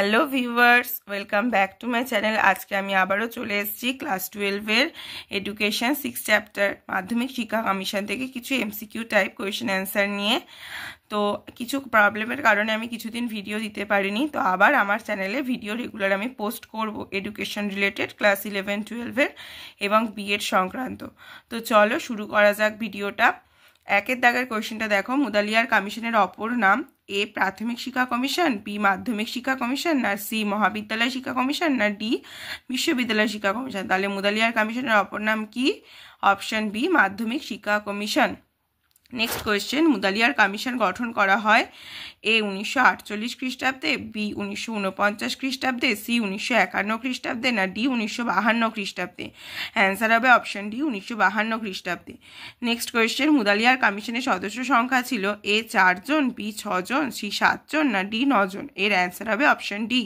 Hello viewers, welcome back to my channel. আজকে আমি আবারও চলে এসেছি ক্লাস 12-এর এডুকেশন 6 চ্যাপ্টার মাধ্যমিক শিক্ষা কমিশন থেকে কিছু এমসিকিউ টাইপ কোয়েশ্চেন অ্যান্সার নিয়ে। তো কিছু প্রবলেমের কারণে আমি কিছুদিন ভিডিও দিতে পারিনি, তো আবার আমার চ্যানেলে ভিডিও রেগুলার আমি পোস্ট করব এডুকেশন রিলেটেড ক্লাস 11-12-এর এবং বিএড সংক্রান্ত। তো চলো শুরু করা যাক ভিডিওটা। একের দাগের কোয়েশ্চেনটা দেখো, মুদালিয়ার কমিশনের অপর নাম এ প্রাথমিক শিক্ষা কমিশন, বি মাধ্যমিক শিক্ষা কমিশন, না সি মহাবিদ্যালয় শিক্ষা কমিশন, না ডি বিশ্ববিদ্যালয় শিক্ষা কমিশন। তাহলে মুদালিয়ার কমিশনের অপর নাম কি? অপশন বি মাধ্যমিক শিক্ষা commission. Next question, Mudaliar commission গঠন করা হয় এ 1948 খ্রিস্টাব্দে, বি 1949 খ্রিস্টাব্দে, সি 1951 খ্রিস্টাব্দে, না ডি 1952 খ্রিস্টাব্দে। অ্যান্সার হবে অপশন ডি 1952 খ্রিস্টাব্দে। নেক্সট কোয়েশ্চেন, মুদালিয়ার কমিশনের সদস্য সংখ্যা ছিল এ 4 জন, বি 6 জন, সি 7 জন, না ডি 9 জন। এর অ্যান্সার হবে অপশন ডি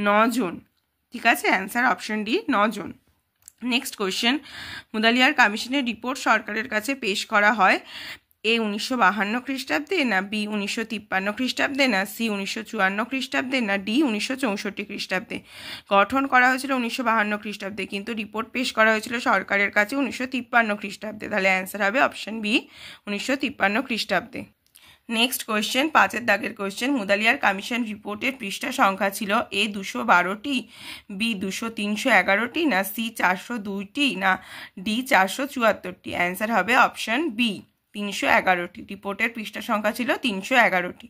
9 জন। ঠিক আছে, অ্যান্সার অপশন ডি 9 জন। নেক্সট কোয়েশ্চেন, মুদালিয়ার কমিশনের রিপোর্ট সরকারের কাছে পেশ করা হয় এ 1952 খ্রিস্টাব্দে, না বি 1953 খ্রিস্টাব্দে, না সি 1954 খ্রিস্টাব্দে, না ডি 1964 খ্রিস্টাব্দে। গঠন করা হয়েছিল 1952 খ্রিস্টাব্দে, কিন্তু রিপোর্ট পেশ করা হয়েছিল সরকারের কাছে 1953 খ্রিস্টাব্দে। তাহলে অ্যান্সার হবে অপশন বি 1953 খ্রিস্টাব্দে। নেক্সট কোয়েশ্চেন, 5-এর দাগের কোয়েশ্চেন, মুদালিয়ার কমিশন রিপোর্টের পৃষ্ঠা সংখ্যা ছিল এ 212টি, বি 311টি, না সি 402টি, না ডি 474টি। অ্যান্সার হবে অপশন বি 311টি। রিপোর্টের পৃষ্ঠা সংখ্যা ছিল 311টি।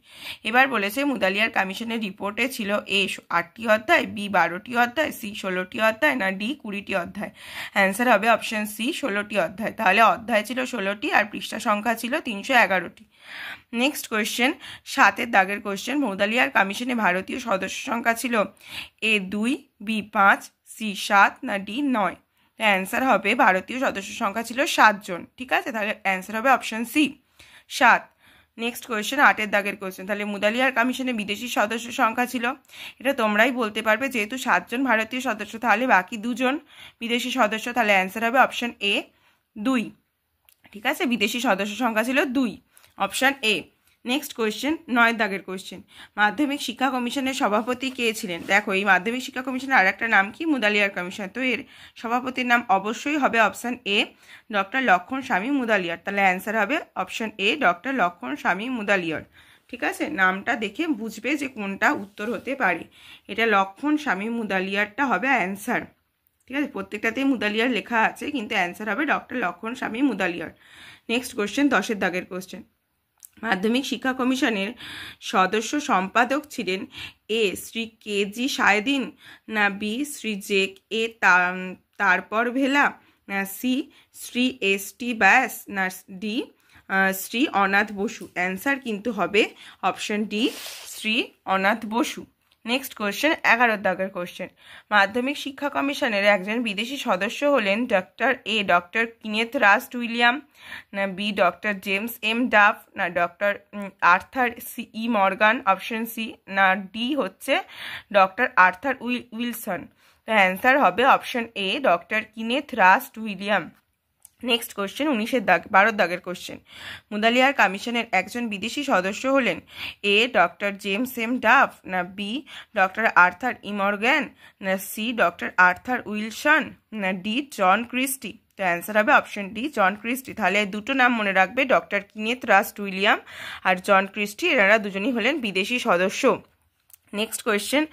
এবার বলেছে মুদালিয়ার কমিশনের রিপোর্টে ছিল এ 8টি অধ্যায়, বি 12টি অধ্যায়, সি 16টি অধ্যায়, না ডি 20টি অধ্যায়। অ্যান্সার হবে অপশন সি 16টি অধ্যায়। তাহলে অধ্যায় ছিল 16টি আর পৃষ্ঠা সংখ্যা ছিল 311টি। নেক্সট কোয়েশ্চেন, 7-এর দাগের কোয়েশ্চেন, মুদালিয়ার কমিশনে ভারতীয় সদস্য সংখ্যা ছিল এ 2, বি 5, সি 7, না ডি 9। অ্যান্সার হবে ভারতীয় সদস্য সংখ্যা ছিল 7 জন। ঠিক আছে, তাহলে অ্যান্সার হবে অপশন সি 7। নেক্সট কোয়েশ্চেন, 8-এর দাগের কোয়েশ্চেন, তাহলে মুদালিয়ার কমিশনে বিদেশি সদস্য সংখ্যা ছিল, এটা তোমরাই বলতে পারবে, যেহেতু 7 জন ভারতীয় সদস্য তাহলে বাকি 2 জন বিদেশি সদস্য। তাহলে অ্যান্সার হবে অপশন এ 2। ঠিক আছে, বিদেশি সদস্য সংখ্যা ছিল 2, অপশন এ। নেক্সট কোয়েশ্চেন, 9-এর দাগের কোয়েশ্চেন, মাধ্যমিক শিক্ষা কমিশনের সভাপতি কে ছিলেন? দেখো, এই মাধ্যমিক শিক্ষা কমিশনের আর একটা নাম কি? মুদালিয়ার কমিশন। তো এর সভাপতির নাম অবশ্যই হবে অপশন এ ডক্টর লক্ষণ স্বামী মুদালিয়ার। তাহলে অ্যান্সার হবে অপশন এ ডক্টর লক্ষণ স্বামী মুদালিয়ার। ঠিক আছে, নামটা দেখে বুঝবে যে কোনটা উত্তর হতে পারে। এটা লক্ষণ স্বামী মুদালিয়ারটা হবে অ্যান্সার। ঠিক আছে, প্রত্যেকটাতেই মুদালিয়ার লেখা আছে, কিন্তু অ্যান্সার হবে ডক্টর লক্ষণ স্বামী মুদালিয়ার। নেক্সট কোয়েশ্চেন, 10-এর দাগের কোয়েশ্চেন, মাধ্যমিক শিক্ষা কমিশনের সদস্য সম্পাদক ছিলেন এ শ্রী কে জি সায়েদিন, না বি শ্রী জে এ তারপর ভেলা, না সি শ্রী এস টি ব্যাস, না ডি শ্রী অনাথ বসু। অ্যান্সার কিন্তু হবে option D Shri Anath Basu. Next question, 11-এর দাগের কোয়েশ্চেন, মাধ্যমিক শিক্ষা কমিশনের একজন বিদেশি সদস্য হলেন doctor A doctor Kenneth Rust William, না B doctor James M Duff, না doctor Arthur C E Morgan, option C, না ডি হচ্ছে ডক্টর আর্থার উইলসন। তো অ্যান্সার হবে option A doctor Kenneth Rust William. Next question, 19-এর দাগ 12-এর দাগের কোয়েশ্চেন, মুদালিয়ার কমিশনের একজন বিদেশি সদস্য হলেন A doctor James M Duff, না বি ডক্টর আর্থার ইমর্গ্যান, না সি ডক্টর আর্থার উইলসন, না ডি জন ক্রিস্টি। তো অ্যান্সার হবে অপশন ডি জন ক্রিস্টি। তাহলে দুটো নাম মনে রাখবে, ডক্টর কিনেথ রাস্ট উইলিয়াম আর জন ক্রিস্টি, এনারা দুজনই হলেন বিদেশি সদস্য। নেক্সট কোয়েশ্চেন,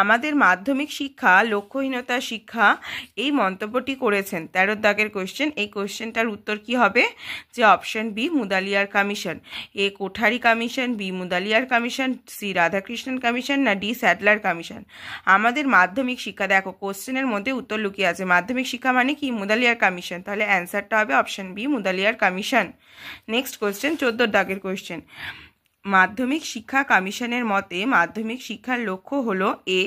আমাদের মাধ্যমিক শিক্ষা লক্ষ্যহীনতা শিক্ষা, এই মন্তব্যটি করেছেন। 13-এর দাগের কোয়েশ্চেন, এই কোয়েশ্চেনটার উত্তর কি হবে? যে option B Mudaliar commission, A Kothari commission, B Mudaliar commission, C Radhakrishnan commission, না ডি স্যাডলার কমিশন। আমাদের মাধ্যমিক শিক্ষা, দেখো কোশ্চেনের মধ্যে উত্তর লুকিয়ে আছে, মাধ্যমিক শিক্ষা মানে কি? মুদালিয়ার কমিশন। তাহলে অ্যান্সারটা হবে option B Mudaliar commission. Next question, 14-এর দাগের কোয়েশ্চেন, মাধ্যমিক শিক্ষা কমিশনের মতে মাধ্যমিক শিক্ষার লক্ষ্য হলো এ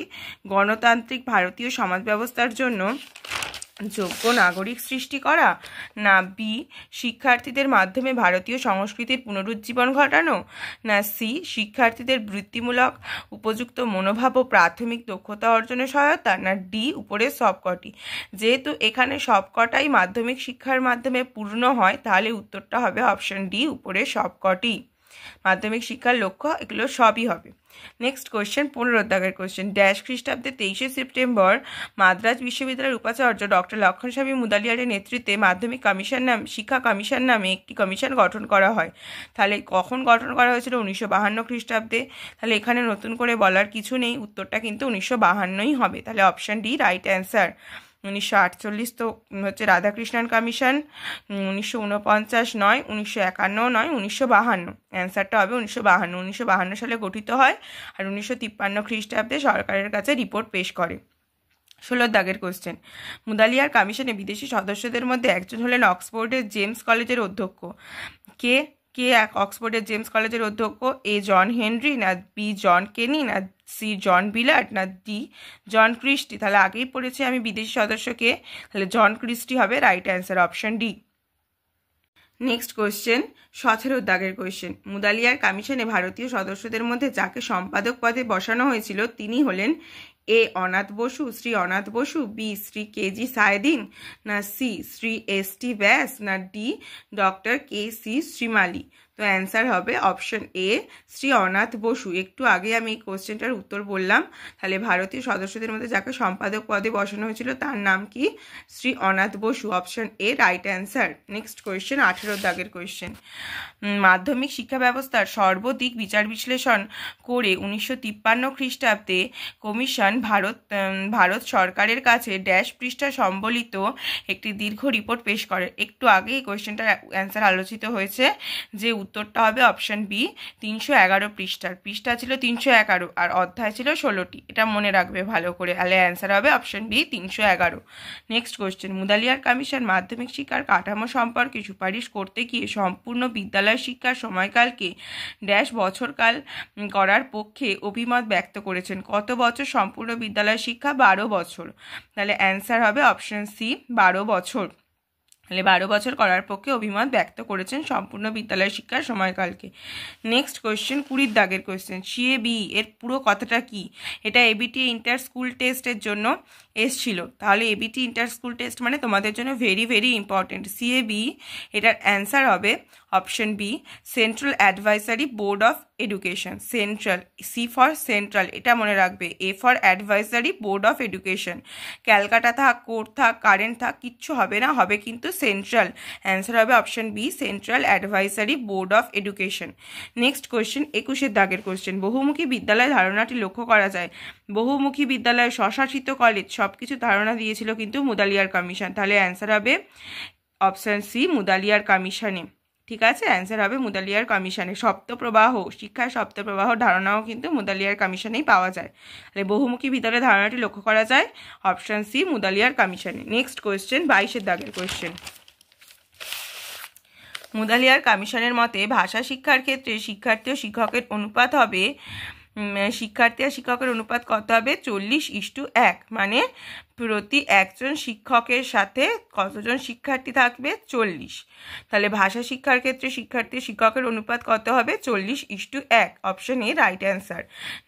গণতান্ত্রিক ভারতীয় সমাজ ব্যবস্থার জন্য যোগ্য নাগরিক সৃষ্টি করা, না বি শিক্ষার্থীদের মাধ্যমে ভারতীয় সংস্কৃতির পুনরুজ্জীবন ঘটানো, না সি শিক্ষার্থীদের বৃত্তিমূলক উপযুক্ত মনোভাব ও প্রাথমিক দক্ষতা অর্জনে সহায়তা, না ডি উপরের সবকটি। যেহেতু এখানে সবকটাই মাধ্যমিক শিক্ষার মাধ্যমে পূর্ণ হয়, তাহলে উত্তরটা হবে অপশন ডি উপরের সবকটি। মাধ্যমিক শিক্ষার লক্ষ্য, এগুলো সবই হবে। নেক্সট কোয়েশ্চেন 15 দাগের কোয়েশ্চেন। ড্যাশ খ্রিস্টাব্দে 23শে সেপ্টেম্বর মাদ্রাজ বিশ্ববিদ্যালয়ের উপাচার্য ডক্টর লক্ষণস্বামী মুদালিয়ারের নেতৃত্বে মাধ্যমিক শিক্ষা কমিশন নামে একটি কমিশন গঠন করা হয়। তাহলে কখন গঠন করা হয়েছিল? 1952 খ্রিস্টাব্দে। তাহলে এখানে নতুন করে বলার কিছু নেই, উত্তরটা কিন্তু 1952ই হবে। তাহলে অপশান ডি রাইট অ্যান্সার। 1948 তো হচ্ছে রাধাকৃষ্ণন কমিশন, 1949 নয়, 1951 নয়, 1952। অ্যান্সারটা হবে 1952। 1952 সালে গঠিত হয় আর 1953 খ্রিস্টাব্দে সরকারের কাছে রিপোর্ট পেশ করে। 16 দাগের কোশ্চেন। মুদালিয়ার কমিশনে বিদেশি সদস্যদের মধ্যে একজন হলেন অক্সফোর্ডের জেমস কলেজের অধ্যক্ষ। কে অক্সফোর্ডের জেমস কলেজের অধ্যক্ষ? এ জন হেনরি, না বি জন কেনি, না সি জন বিলার্ড, না ডি জন ক্রিস্টি? তাহলে আগেই পড়েছি আমি বিদেশি সদস্যকে, তাহলে জন ক্রিস্টি হবে right answer, option D. Next question 17 দাগের কোয়েশ্চেন। মুদালিয়ার কমিশনে ভারতীয় সদস্যদের মধ্যে যাকে সম্পাদক পদে বসানো হয়েছিল তিনি হলেন এ অনাথ বসু, শ্রী অনাথ বসু, বি শ্রী কেজি সায়েদিন, না সি শ্রী এস.টি. ব্যাস, না ডি ডক্টর কে.সি. শ্রীমালি? তো অ্যান্সার হবে অপশন এ শ্রী অনাথ বসু। একটু আগে আমি এই কোশ্চেনটার উত্তর বললাম। তাহলে ভারতীয় সদস্যদের মধ্যে যাকে সম্পাদক পদে বসানো হয়েছিল তার নাম কি? Shri Anath Basu, option A right answer. Next question 18 দাগের কোয়েশ্চেন। মাধ্যমিক শিক্ষা ব্যবস্থার সর্বদিক বিচার বিশ্লেষণ করে 1953 খ্রিস্টাব্দে কমিশন ভারত সরকারের কাছে ড্যাশ পৃষ্ঠা সম্বলিত একটি দীর্ঘ রিপোর্ট পেশ করে। একটু আগে এই কোয়েশ্চেনটার অ্যান্সার আলোচিত হয়েছে, যে উত্তরটা হবে অপশন বি 311 পৃষ্ঠার। পৃষ্ঠা ছিল 311 আর অধ্যায় ছিল 16টি। এটা মনে রাখবে ভালো করে। তাহলে অ্যান্সার হবে option B 311। Next question. Mudaliar commission মাধ্যমিক শিক্ষার কাঠামো সম্পর্কে সুপারিশ করতে গিয়ে সম্পূর্ণ বিদ্যালয় শিক্ষার সময়কালকে ড্যাশ বছরকাল করার পক্ষে অভিমত ব্যক্ত করেছেন। কত বছর সম্পূর্ণ বিদ্যালয় শিক্ষা? 12 বছর। তাহলে অ্যান্সার হবে অপশন সি 12 বছর। তাহলে 12 বছর করার পক্ষে অভিমত ব্যক্ত করেছেন সম্পূর্ণ বিদ্যালয় শিক্ষার সময়কালকে। নেক্সট কোয়েশ্চেন 20 দাগের কোয়েশ্চেন। সিএবি এর পুরো কথাটা কি? এটা এবিটি ইন্টার স্কুল টেস্টের জন্য এসছিল। তাহলে এবিটি ইন্টার স্কুল টেস্ট মানে তোমাদের জন্য ভেরি ভেরি ইম্পর্টেন্ট। সিএবি এটার অ্যান্সার হবে option B central advisory board of education. Central, C for central, এটা মনে রাখবে। A for advisory board of education. Calcutta থাক, কোর্ট থাক, কারেন্ট থাক, কিচ্ছু হবে না, হবে কিন্তু সেন্ট্রাল। অ্যান্সার হবে option B central advisory board of education. Next question 21 দাগের কোয়েশ্চেন। বহুমুখী বিদ্যালয় ধারণাটি লক্ষ্য করা যায়। বহুমুখী বিদ্যালয়, স্বশাসিত কলেজ, সবকিছু ধারণা দিয়েছিল কিন্তু মুদালিয়ার কমিশন। তাহলে অ্যান্সার হবে অপশন সি মুদালিয়ার কমিশনে। ঠিক আছে, অ্যান্সার হবে মুদালিয়ার কমিশনে। সপ্তপ্রবাহ, শিক্ষার সপ্তপ্রবাহ ধারণাও কিন্তু মুদালিয়ার কমিশনেই পাওয়া যায়। তাহলে বহুমুখী বিদ্যালয়ের ধারণাটি লক্ষ্য করা যায় অপশন সি মুদালিয়ার কমিশনে। নেক্সট কোয়েশ্চেন 22 দাগের কোয়েশ্চেন। মুদালিয়ার কমিশনের মতে ভাষা শিক্ষার ক্ষেত্রে শিক্ষার্থী ও শিক্ষকের অনুপাত হবে, শিক্ষার্থী আর শিক্ষকের অনুপাত কত হবে? 40:1। মানে প্রতি একজন শিক্ষকের সাথে কতজন শিক্ষার্থী থাকবে? 40। তাহলে ভাষা শিক্ষার ক্ষেত্রে শিক্ষার্থী শিক্ষকের অনুপাত কত হবে? 40:1। Option A right answer.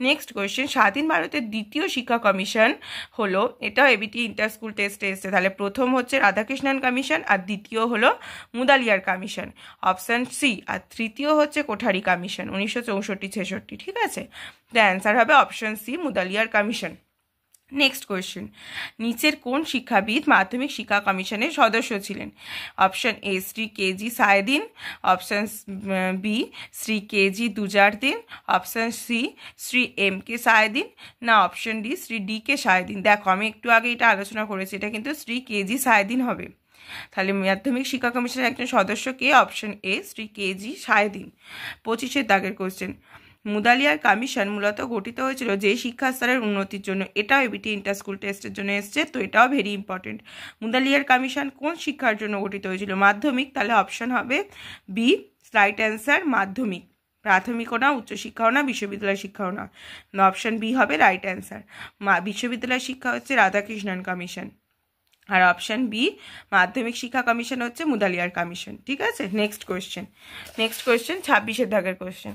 Next question. স্বাধীন ভারতের দ্বিতীয় শিক্ষা কমিশন হলো, এটাও এবিটি ইন্টার স্কুল টেস্টে এসছে। তাহলে প্রথম হচ্ছে রাধাকৃষ্ণন কমিশন আর দ্বিতীয় হলো মুদালিয়ার কমিশন, অপশন সি। আর তৃতীয় হচ্ছে কোঠারি কমিশন 1964-66। ঠিক আছে, দ্য অ্যান্সার হবে option C Mudaliar commission. Next question. নিচের কোন শিক্ষাবিদ মাধ্যমিক শিক্ষা কমিশনের সদস্য ছিলেন? Option A Shri K G Saiyidain, option B Shri K G দুজারদিন, option C Shri M K Saiyidain, না option D Shri D K Saiyidain? দেখো আমি একটু আগে এটা আলোচনা করেছি, এটা কিন্তু শ্রী কেজি সায়েদিন হবে। তাহলে মাধ্যমিক শিক্ষা কমিশনের একজন সদস্য কে? Option A Shri K G Saiyidain. 25 দাগের কোয়েশ্চেন। মুদালিয়ার কমিশন মূলত গঠিত হয়েছিল যে শিক্ষা স্তরের উন্নতির জন্য। এটাও এবিটি ইন্টার স্কুল টেস্টের জন্য এসছে, তো এটাও ভেরি ইম্পর্টেন্ট। মুদালিয়ার কমিশন কোন শিক্ষার জন্য গঠিত হয়েছিল? মাধ্যমিক। তাহলে অপশন হবে বি রাইট অ্যান্সার, মাধ্যমিক। প্রাথমিকও না, উচ্চশিক্ষাও না, বিশ্ববিদ্যালয় শিক্ষাও না। অপশন বি হবে রাইট অ্যান্সার। বিশ্ববিদ্যালয় শিক্ষা হচ্ছে রাধাকৃষ্ণন কমিশন। আর অপশান বি মাধ্যমিক শিক্ষা কমিশন হচ্ছে মুদালিয়ার কমিশন। ঠিক আছে, নেক্সট কোয়েশ্চেন 26-এর দাগের কোয়েশ্চেন।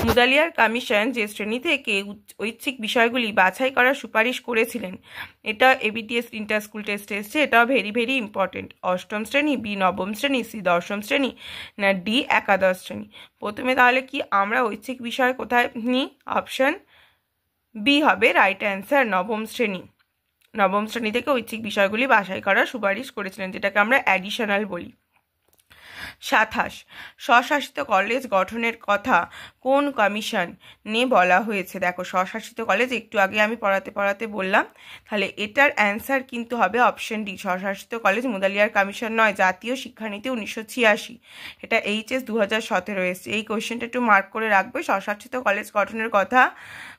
মুদালিয়ার কমিশন যে শ্রেণী থেকে ঐচ্ছিক বিষয়গুলি বাছাই করার সুপারিশ করেছিলেন, এটা এবিটিএস ইন্টার স্কুল টেস্টে এসছে, এটাও ভেরি ইম্পর্টেন্ট। অষ্টম শ্রেণী, বি নবম শ্রেণী, সি দশম শ্রেণী, না ডি একাদশ শ্রেণী। প্রথমে তাহলে কি আমরা ঐচ্ছিক বিষয় কোথায় নিই? অপশান বি হবে রাইট অ্যান্সার, নবম শ্রেণী থেকে ঐচ্ছিক বিষয়গুলি বাছাই করার সুপারিশ করেছিলেন, যেটাকে আমরা অ্যাডিশনাল বলি। 27 স্বশাসিত কলেজ গঠনের কথা কোন কমিশন নিয়ে বলা হয়েছে? দেখো, স্বশাসিত কলেজ একটু আগে আমি পড়াতে বললাম, তাহলে এটার অ্যান্সার কিন্তু হবে অপশন ডি, স্বশাসিত কলেজ মুদালিয়ার কমিশন নয়, জাতীয় শিক্ষানীতি 1986, এটা HS 2017 এসছে। এই কোয়েশ্চেনটা একটু মার্ক করে রাখবে। স্বশাসিত কলেজ গঠনের কথা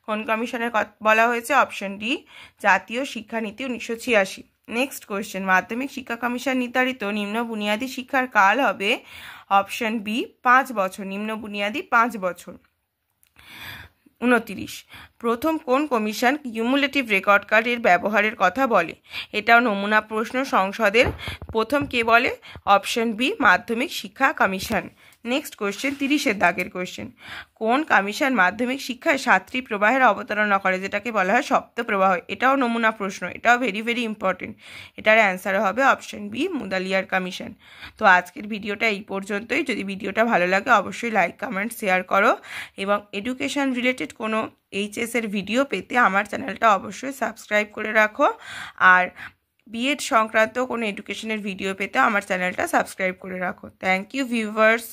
কোন কমিশনের বলা হয়েছে? অপশন ডি, জাতীয় শিক্ষানীতি 1986। নেক্সট কোয়েশ্চেন, মাধ্যমিক শিক্ষা কমিশন নির্ধারিত নিম্ন বুনিয়াদী শিক্ষার কাল হবে? অপশন বি 5 বছর, নিম্ন বুনিয়াদী 5 বছর। 29 প্রথম কোন কমিশন কিউমুলেটিভ রেকর্ড কার্ডের ব্যবহারের কথা বলে? এটাও নমুনা প্রশ্ন সংসদের। প্রথম কে বলে? অপশন বি মাধ্যমিক শিক্ষা কমিশন। নেক্সট কোয়েশ্চেন 30-এর দাগের কোয়েশ্চেন, কোন কমিশন মাধ্যমিক শিক্ষায় 7টি প্রবাহের অবতারণা করে, যেটাকে বলা হয় সপ্ত প্রবাহ? এটাও নমুনা প্রশ্ন, এটাও ভেরি ইম্পর্টেন্ট। এটার অ্যান্সার হবে অপশন বি মুদালিয়ার কমিশন। তো আজকের ভিডিওটা এই পর্যন্তই। যদি ভিডিওটা ভালো লাগে অবশ্যই লাইক কমেন্ট শেয়ার করো, এবং এডুকেশন রিলেটেড কোনো এইচএসের ভিডিও পেতে আমার চ্যানেলটা অবশ্যই সাবস্ক্রাইব করে রাখো, আর বিএড সংক্রান্ত কোনো এডুকেশনের ভিডিও পেতে আমার চ্যানেলটা সাবস্ক্রাইব করে রাখো। Thank you viewers.